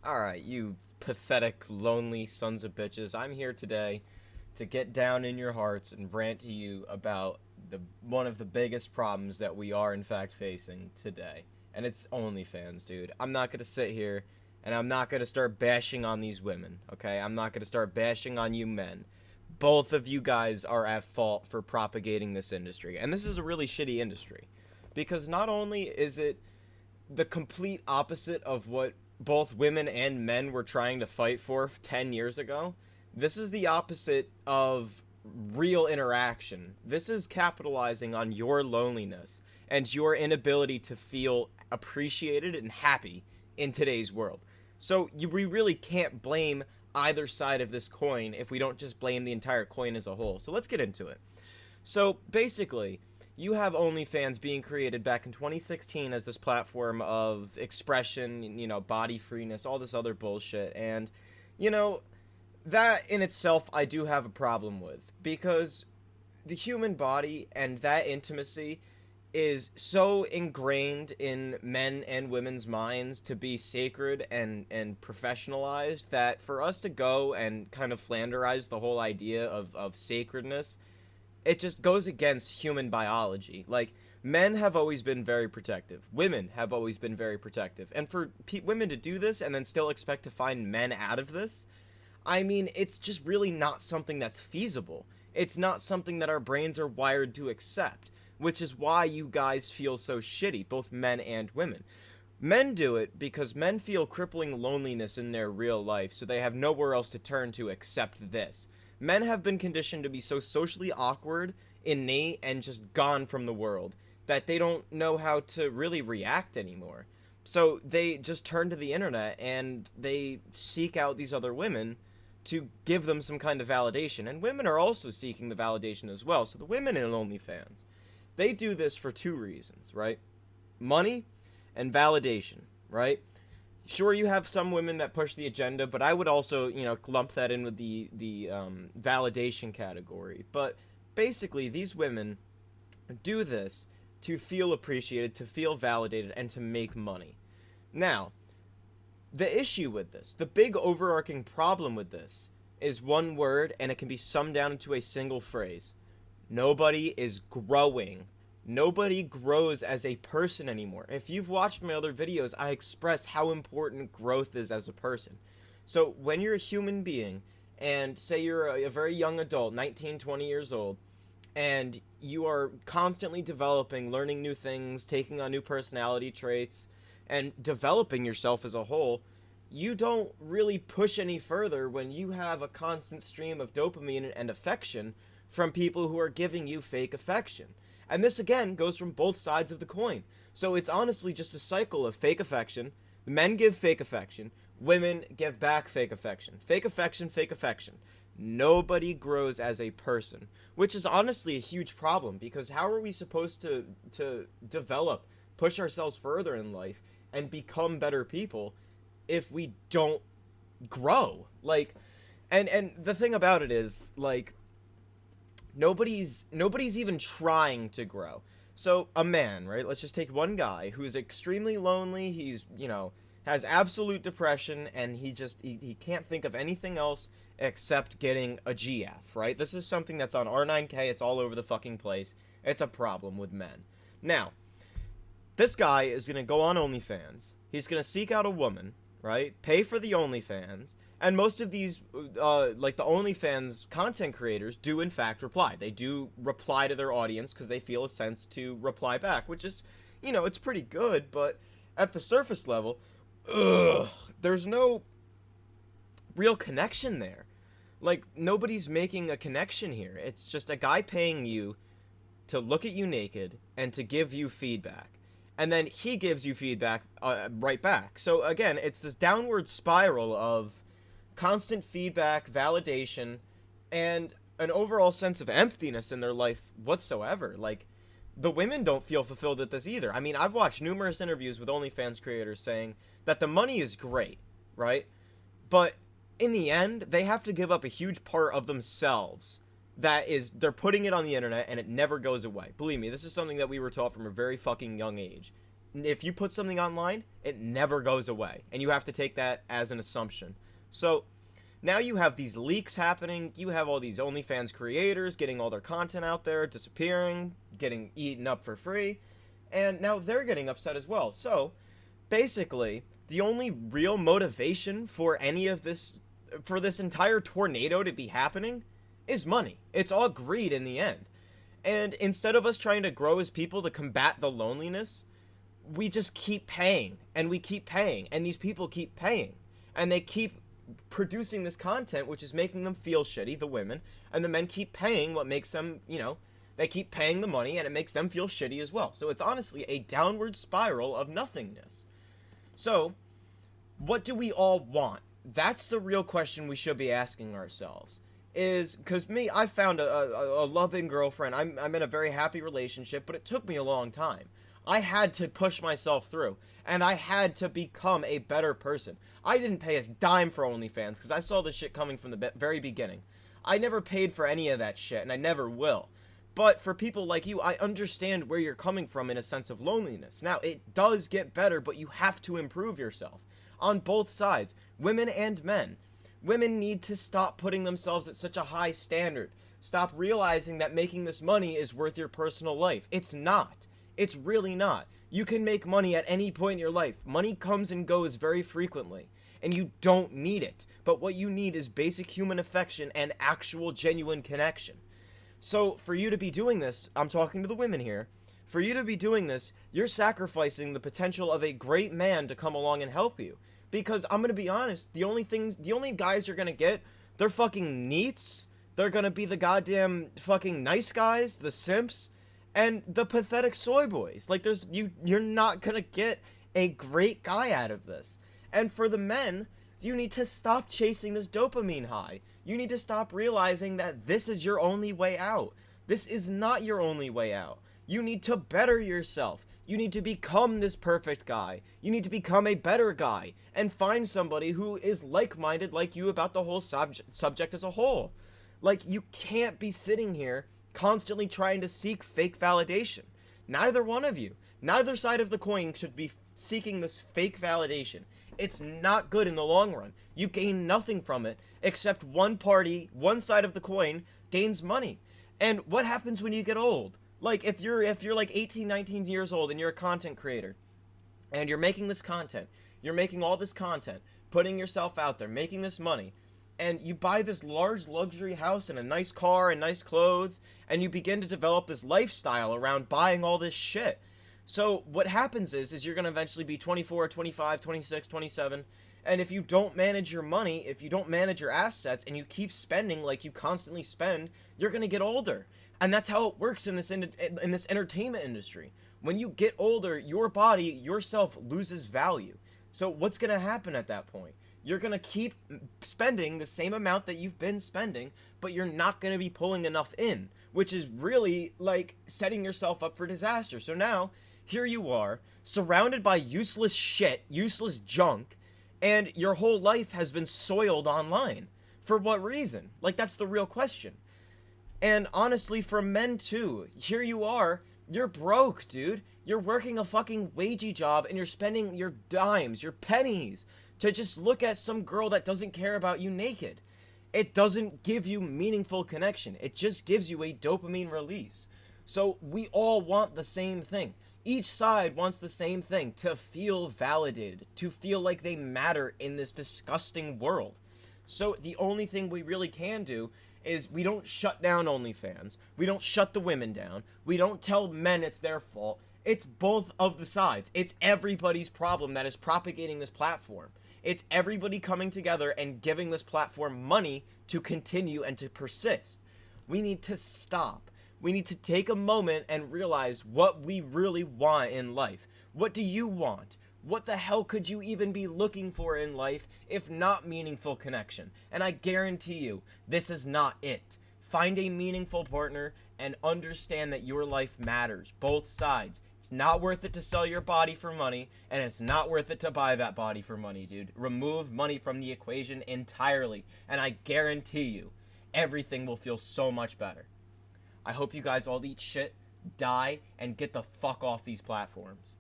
Alright, you pathetic, lonely sons of bitches. I'm here today to get down in your hearts and rant to you about one of the biggest problems that we are in fact facing today. And it's OnlyFans, dude. I'm not gonna sit here and I'm not gonna start bashing on these women, okay? I'm not gonna start bashing on you men. Both of you guys are at fault for propagating this industry. And this is a really shitty industry. Because not only is it the complete opposite of what both women and men were trying to fight for 10 years ago. This is the opposite of real interaction. This is capitalizing on your loneliness and your inability to feel appreciated and happy in today's world. So we really can't blame either side of this coin if we don't just blame the entire coin as a whole. So let's get into it. So basically, you have OnlyFans being created back in 2016 as this platform of expression, body freeness, all this other bullshit. And, that in itself I do have a problem with. Because the human body and that intimacy is so ingrained in men and women's minds to be sacred and professionalized that for us to go and kind of flanderize the whole idea of sacredness, it just goes against human biology. Like, men have always been very protective. Women have always been very protective. And for women to do this and then still expect to find men out of this, I mean, it's just really not something that's feasible. It's not something that our brains are wired to accept, which is why you guys feel so shitty, both men and women. Men do it because men feel crippling loneliness in their real life, so they have nowhere else to turn to except this. Men have been conditioned to be so socially awkward, innate, and just gone from the world that they don't know how to really react anymore. So they just turn to the internet and they seek out these other women to give them some kind of validation. And women are also seeking the validation as well. So the women in OnlyFans, they do this for two reasons, right? Money and validation, right? Sure, you have some women that push the agenda, but I would also, lump that in with the validation category. But basically, these women do this to feel appreciated, to feel validated, and to make money. Now, the issue with this, the big overarching problem with this, is one word, and it can be summed down into a single phrase. Nobody is growing. Nobody grows as a person anymore. If you've watched my other videos, I express how important growth is as a person. So when you're a human being, and say you're a very young adult, 19, 20 years old, and you are constantly developing, learning new things, taking on new personality traits, and developing yourself as a whole, you don't really push any further when you have a constant stream of dopamine and affection from people who are giving you fake affection. And this, again, goes from both sides of the coin. So it's honestly just a cycle of fake affection. The men give fake affection. Women give back fake affection. Fake affection, fake affection. Nobody grows as a person, which is honestly a huge problem, because how are we supposed to develop, push ourselves further in life, and become better people if we don't grow? Like, and the thing about it is, like, nobody's even trying to grow. So a man, right? Let's just take one guy who's extremely lonely. He's, has absolute depression, and he can't think of anything else except getting a GF, right? This is something that's on R9K. It's all over the fucking place. It's a problem with men. Now, this guy is going to go on OnlyFans. He's going to seek out a woman, right? Pay for the OnlyFans. And most of these, like the OnlyFans content creators do in fact reply. They do reply to their audience because they feel a sense to reply back, which is, it's pretty good. But at the surface level, there's no real connection there. Like, nobody's making a connection here. It's just a guy paying you to look at you naked and to give you feedback. And then he gives you feedback right back. So again, it's this downward spiral of constant feedback, validation, and an overall sense of emptiness in their life whatsoever. Like, the women don't feel fulfilled at this either. I mean, I've watched numerous interviews with OnlyFans creators saying that the money is great, right? But in the end, they have to give up a huge part of themselves. That is, they're putting it on the internet and it never goes away. Believe me, this is something that we were taught from a very fucking young age. if you put something online, it never goes away, and you have to take that as an assumption. So now you have these leaks happening, you have all these OnlyFans creators getting all their content out there, disappearing, getting eaten up for free, and now they're getting upset as well. So basically, the only real motivation for any of this, for this entire tornado to be happening, is money. It's all greed in the end. And instead of us trying to grow as people to combat the loneliness, we just keep paying, and we keep paying, and these people keep paying, and they keep producing this content which is making them feel shitty, the women, and the men keep paying what makes them, you know, they keep paying the money, and it makes them feel shitty as well. So it's honestly a downward spiral of nothingness. So what do we all want? That's the real question we should be asking ourselves. Is, because me, I found a loving girlfriend. I'm in a very happy relationship, but it took me a long time. I had to push myself through, and I had to become a better person. I didn't pay a dime for OnlyFans, because I saw this shit coming from the very beginning. I never paid for any of that shit, and I never will. But for people like you, I understand where you're coming from in a sense of loneliness. Now, it does get better, but you have to improve yourself. On both sides, women and men. Women need to stop putting themselves at such a high standard. Stop realizing that making this money is worth your personal life. It's not. It's really not. You can make money at any point in your life. Money comes and goes very frequently, and you don't need it. But what you need is basic human affection and actual genuine connection. So for you to be doing this, I'm talking to the women here, for you to be doing this, you're sacrificing the potential of a great man to come along and help you. Because I'm gonna be honest, the only guys you're gonna get, they're fucking neats, they're gonna be the goddamn fucking nice guys, the simps, and the pathetic soy boys. Like, you're not gonna get a great guy out of this. And for the men, you need to stop chasing this dopamine high. You need to stop realizing that this is your only way out. This is not your only way out. You need to better yourself. You need to become this perfect guy. You need to become a better guy and find somebody who is like-minded like you about the whole subject as a whole. Like, you can't be sitting here constantly trying to seek fake validation. Neither one of you, neither side of the coin should be seeking this fake validation. It's not good in the long run. You gain nothing from it except one party, one side of the coin gains money. And what happens when you get old? Like, if you're like 18, 19 years old and you're a content creator and you're making this content, you're making all this content, putting yourself out there, making this money, and you buy this large luxury house and a nice car and nice clothes, and you begin to develop this lifestyle around buying all this shit. So what happens is you're going to eventually be 24, 25, 26, 27, and if you don't manage your money, if you don't manage your assets, and you keep spending like you constantly spend, you're going to get older. And that's how it works in this entertainment industry. When you get older, your body, yourself, loses value. So what's going to happen at that point? You're going to keep spending the same amount that you've been spending, but you're not going to be pulling enough in, which is really like setting yourself up for disaster. So now, here you are, surrounded by useless shit, useless junk, and your whole life has been soiled online. For what reason? Like, that's the real question. And honestly, for men too, here you are, you're broke, dude. You're working a fucking wagey job and you're spending your dimes, your pennies, to just look at some girl that doesn't care about you naked. It doesn't give you meaningful connection. It just gives you a dopamine release. So we all want the same thing. Each side wants the same thing, to feel validated, to feel like they matter in this disgusting world. So the only thing we really can do is we don't shut down OnlyFans. We don't shut the women down. We don't tell men it's their fault. It's both of the sides. It's everybody's problem that is propagating this platform. It's everybody coming together and giving this platform money to continue and to persist. We need to stop. We need to take a moment and realize what we really want in life. What do you want? What the hell could you even be looking for in life if not meaningful connection? And I guarantee you, this is not it. Find a meaningful partner and understand that your life matters. Both sides. It's not worth it to sell your body for money, and it's not worth it to buy that body for money, dude. Remove money from the equation entirely, and I guarantee you, everything will feel so much better. I hope you guys all eat shit, die, and get the fuck off these platforms.